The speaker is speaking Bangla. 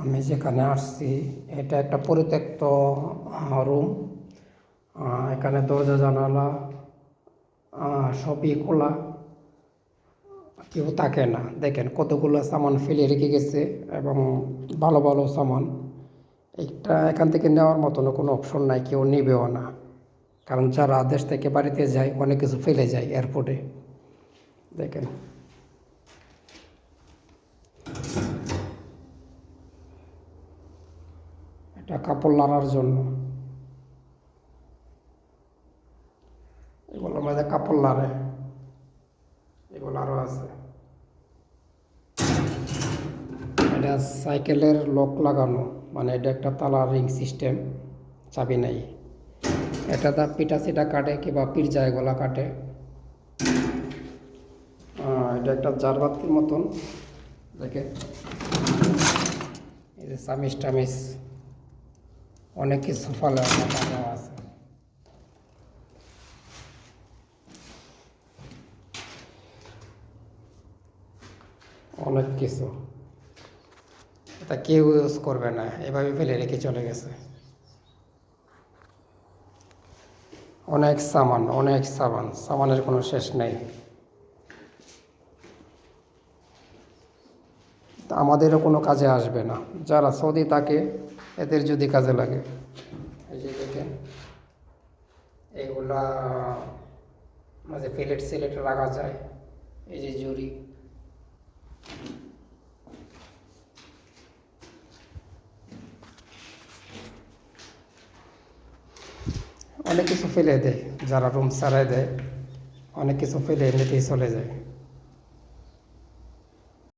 আমি যেখানে আসছি এটা একটা পরিত্যক্ত রুম। এখানে দরজা জানালা সবই খোলা, কেউ থাকে না। দেখেন কতগুলো সামান ফেলে রেখে গেছে এবং ভালো ভালো সামান। এটা এখান থেকে নেওয়ার মতনও কোনো অপশন নাই, কেউ নেবেও না। কারণ যারা দেশ থেকে বাড়িতে যায় অনেক কিছু ফেলে যায় এয়ারপোর্টে। দেখেন এটা কাপড় লাড়ার জন্য, এগুলোর মধ্যে কাপড় লাড়ে, এগুলো আরও আছে। এটা সাইকেলের লক লাগানো, মানে এটা একটা তালা রিং সিস্টেম, চাবি নাই। এটা দা পিটা সিটা কাটে কিংবা পিরজা এগুলা কাটে। এটা একটা জারবাতির মতন, দেখে এই যে চামিচ টামিচ অনেক কিছু ফলে আছে। অনেক কিছু, এটা কেউ ইউজ করবে না, এভাবে ফেলে রেখে চলে গেছে। অনেক সামান, অনেক সামান, সামানের কোনো শেষ নেই। তা আমাদেরও কোনো কাজে আসবে না, যারা সৌদি থাকে এদের যদি কাজে লাগে। এই যে দেখেন এইগুলা মাঝে প্লেট সিলেট রাখা যায়, এই যে জুড়ি। অনেক কিছু ফেলে দেয়, যারা রুম ছাড়াই দেয় অনেক কিছু ফেলে এমনিতেই চলে যায়।